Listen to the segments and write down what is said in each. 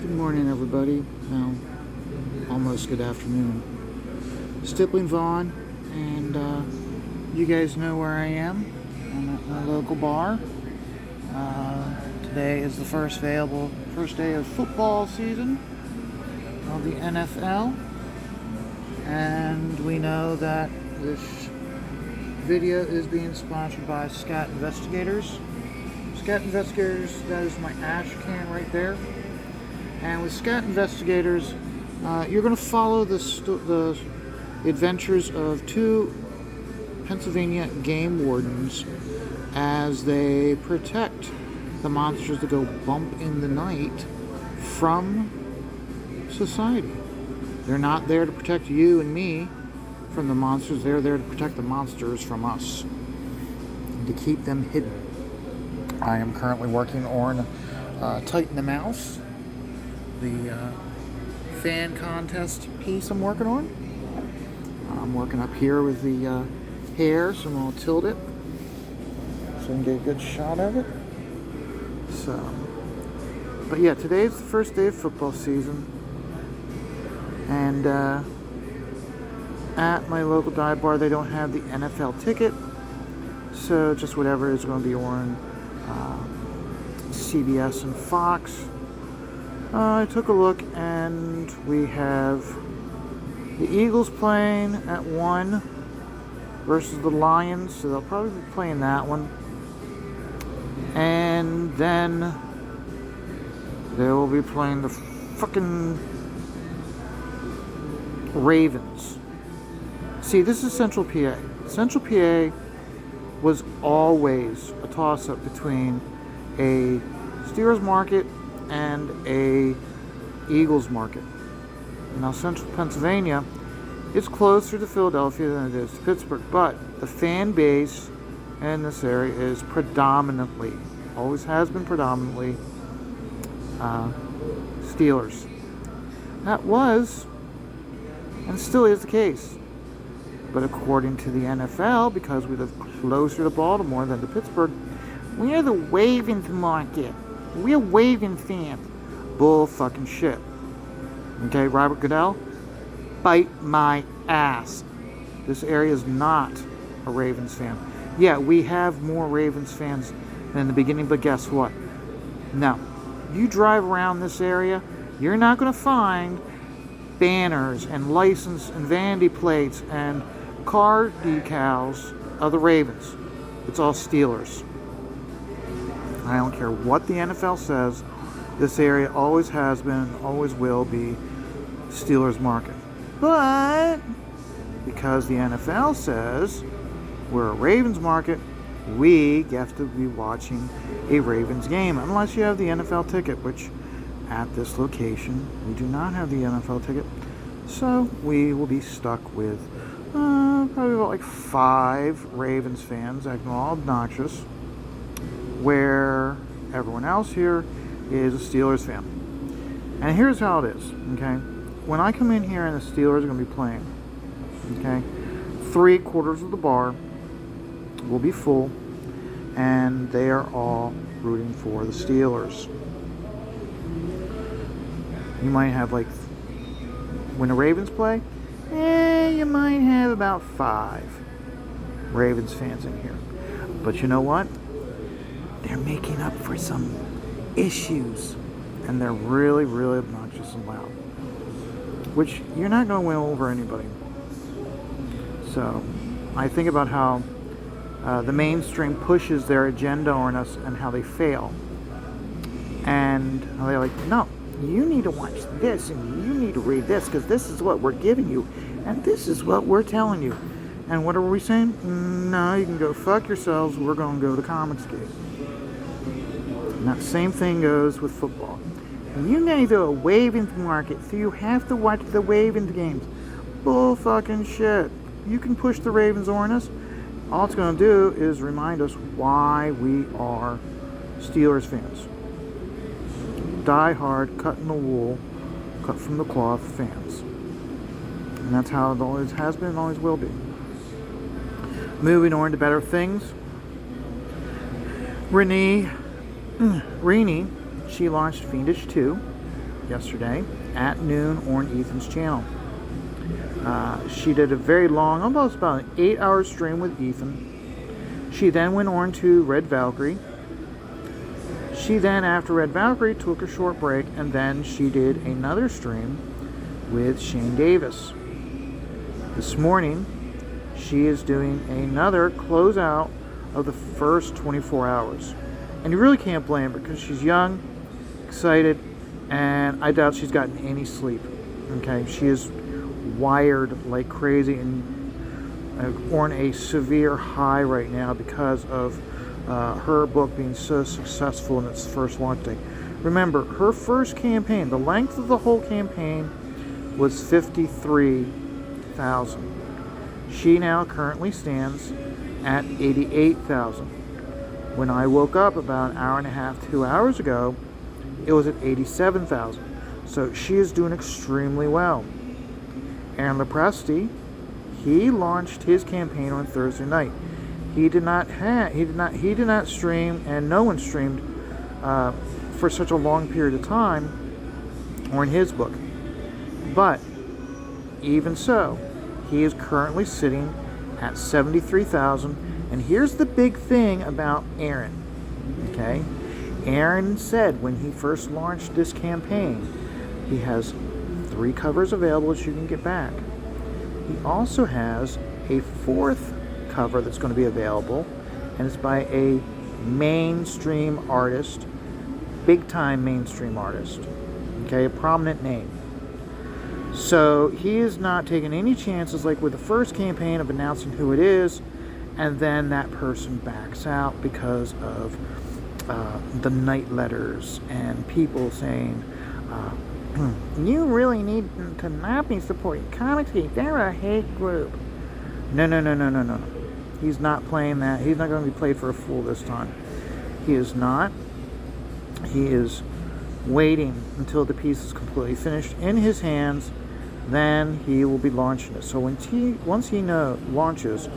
Good morning, everybody. Now, almost good afternoon. Stippling Vaughn, and you guys know where I am. I'm at my local bar. Today is the first day of football season of the NFL, and we know that this video is being sponsored by Scat Investigators. Scat Investigators, that is my ash can right there. And with Scat Investigators, you're going to follow the adventures of two Pennsylvania game wardens as they protect the monsters that go bump in the night from society. They're not there to protect you and me from the monsters. They're there to protect the monsters from us and to keep them hidden. I am currently working on Tighten the Mouse, the fan contest piece I'm working on. I'm working up here with the hair, so I'm going to tilt it so I can get a good shot of it. But yeah, today's the first day of football season, and at my local dive bar they don't have the NFL ticket, so just whatever is going to be on CBS and Fox. I took a look, and we have the Eagles playing at 1 versus the Lions, so they'll probably be playing that one. And then they will be playing the fucking Ravens. See, this is Central PA. Central PA was always a toss-up between a Steelers market and a Eagles market. Now, Central Pennsylvania is closer to Philadelphia than it is to Pittsburgh, but the fan base in this area is predominantly, always has been predominantly, Steelers. That was and still is the case. But according to the NFL, because we live closer to Baltimore than to Pittsburgh, we're the Ravens market. We're Ravens fans. Bull fucking shit. Okay, Robert Goodell? Bite my ass. This area is not a Ravens fan. Yeah, we have more Ravens fans than in the beginning, but guess what? No. You drive around this area, you're not going to find banners and license and vanity plates and car decals of the Ravens. It's all Steelers. I don't care what the NFL says, this area always has been, always will be Steelers market. But because the NFL says we're a Ravens market, we have to be watching a Ravens game unless you have the NFL ticket, which at this location we do not have the NFL ticket. So we will be stuck with probably about like 5 Ravens fans acting all obnoxious, where everyone else here is a Steelers fan. And here's how it is, okay? When I come in here and the Steelers are going to be playing, okay, 3/4 of the bar will be full, and they are all rooting for the Steelers. You might have like, when the Ravens play, you might have about 5 Ravens fans in here. But you know what? They're making up for some issues, and they're really, really obnoxious and loud, which you're not going to win over anybody. So I think about how the mainstream pushes their agenda on us and how they fail, and how they're like, no, you need to watch this and you need to read this because this is what we're giving you and this is what we're telling you. And what are we saying? No, you can go fuck yourselves. We're going to go to Comics Gate. And that same thing goes with football. And you guys are a Ravens market, so you have to watch the Ravens games. Bull fucking shit. You can push the Ravens on us. All it's going to do is remind us why we are Steelers fans. Die hard, cut in the wool, cut from the cloth fans. And that's how it always has been and always will be. Moving on to better things. Renee, she launched Fiendish 2. yesterday at noon on Ethan's channel. She did a very long, almost about an 8-hour stream with Ethan. She then went on to Red Valkyrie. She then, after Red Valkyrie, took a short break, and then she did another stream with Shane Davis. This morning, she is doing another closeout of the first 24 hours. And you really can't blame her because she's young, excited, and I doubt she's gotten any sleep. Okay, she is wired like crazy and on a severe high right now because of her book being so successful in its first launch day. Remember, her first campaign, the length of the whole campaign was 53,000. She now currently stands at 88,000. When I woke up about an hour and a half, 2 hours ago, it was at 87,000. So she is doing extremely well. Aaron Lepresti, he launched his campaign on Thursday night. He did not stream, and no one streamed for such a long period of time on his book. But even so, he is currently sitting at 73,000. And here's the big thing about Aaron. Okay, Aaron said when he first launched this campaign, he has 3 covers available that you can get back. He also has a 4th cover that's going to be available, and it's by a mainstream artist, big time mainstream artist, okay, a prominent name. So he is not taking any chances like with the first campaign of announcing who it is and then that person backs out because of the night letters and people saying you really need to not be supporting comics. They're a hate group. No. He's not playing that. He's not going to be played for a fool this time. He is not. He is waiting until the piece is completely finished in his hands. Then he will be launching it. So once he launches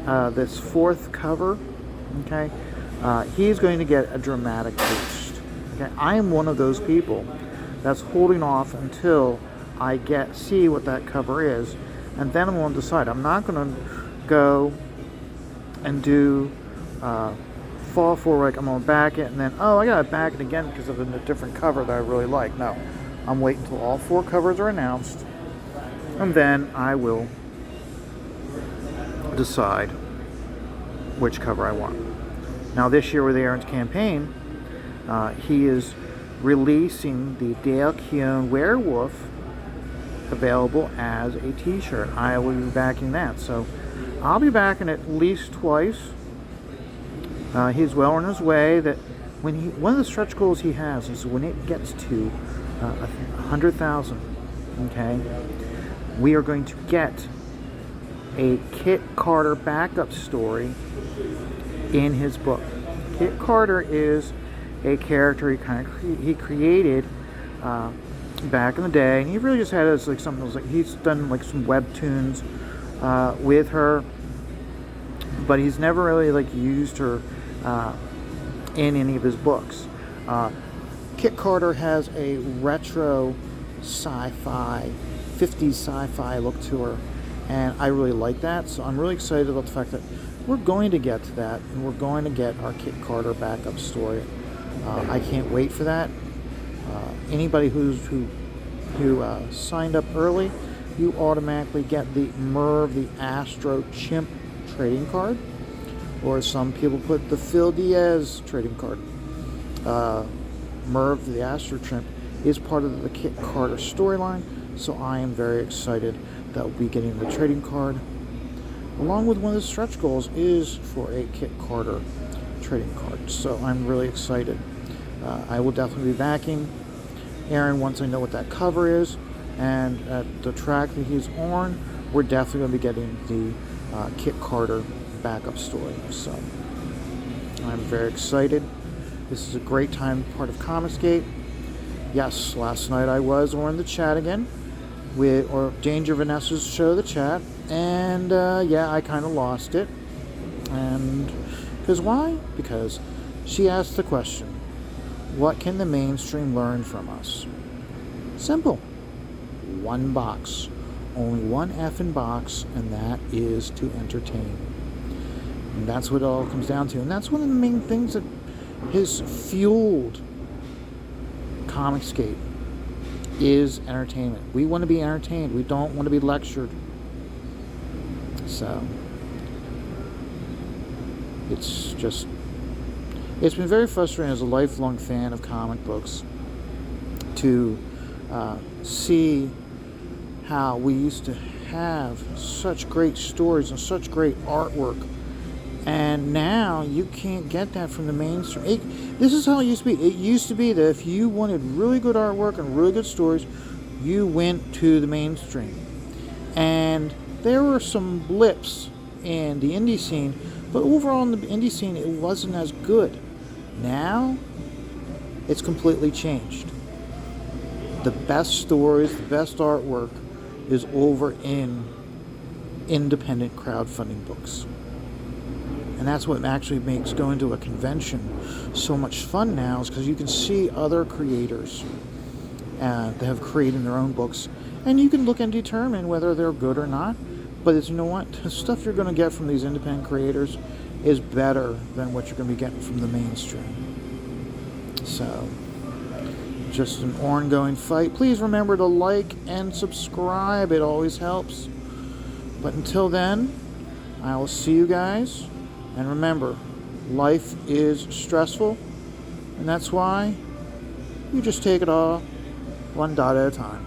this 4th cover, okay, he's going to get a dramatic boost. Okay, I am one of those people that's holding off until I see what that cover is, and then I'm going to decide. I'm not going to go and do fall for like I'm going to back it and then I got to back it again because of a different cover that I really like. No, I'm waiting until all 4 covers are announced, and then I will decide which cover I want. Now this year with Aaron's campaign, he is releasing the Dale Keown Werewolf available as a t-shirt. I will be backing that. So I'll be backing at least twice. He's well on his way. That one of the stretch goals he has is when it gets to 100,000, okay, we are going to get a Kit Carter backup story in his book. Kit Carter is a character he created back in the day, and he really just had as like something that was like he's done like some webtoons with her, but he's never really like used her in any of his books. Kit Carter has a retro sci-fi, 50s sci-fi look to her, and I really like that. So I'm really excited about the fact that we're going to get to that, and we're going to get our Kit Carter backup story. I can't wait for that. Anybody who signed up early, you automatically get the Merv the Astro Chimp trading card, or some people put the Phil Diaz trading card. Merv the Astro Chimp is part of the Kit Carter storyline, so I am very excited that we'll be getting the trading card. Along with one of the stretch goals is for a Kit Carter trading card, so I'm really excited. I will definitely be backing Aaron once I know what that cover is, and at the track that he's on, we're definitely going to be getting the Kit Carter backup story. So I'm very excited. This is a great time, part of Comicsgate. Yes, last night I was on the chat again with Danger Vanessa's show, the chat, and I kind of lost it. And because why? Because she asked the question, what can the mainstream learn from us? Simple. One box. Only one effing box, and that is to entertain. And that's what it all comes down to. And that's one of the main things that has fueled Comicscape is entertainment. We want to be entertained. We don't want to be lectured. So it's been very frustrating as a lifelong fan of comic books to see how we used to have such great stories and such great artwork, and now you can't get that from the mainstream. This is how it used to be. It used to be that if you wanted really good artwork and really good stories, you went to the mainstream. And there were some blips in the indie scene, but overall in the indie scene, it wasn't as good. Now, it's completely changed. The best stories, the best artwork is over in independent crowdfunding books. And that's what actually makes going to a convention so much fun now, is because you can see other creators that have created their own books, and you can look and determine whether they're good or not. But it's, you know what, the stuff you're going to get from these independent creators is better than what you're going to be getting from the mainstream. So, just an ongoing fight. Please remember to like and subscribe. It always helps. But until then, I will see you guys. And remember, life is stressful, and that's why you just take it all one dot at a time.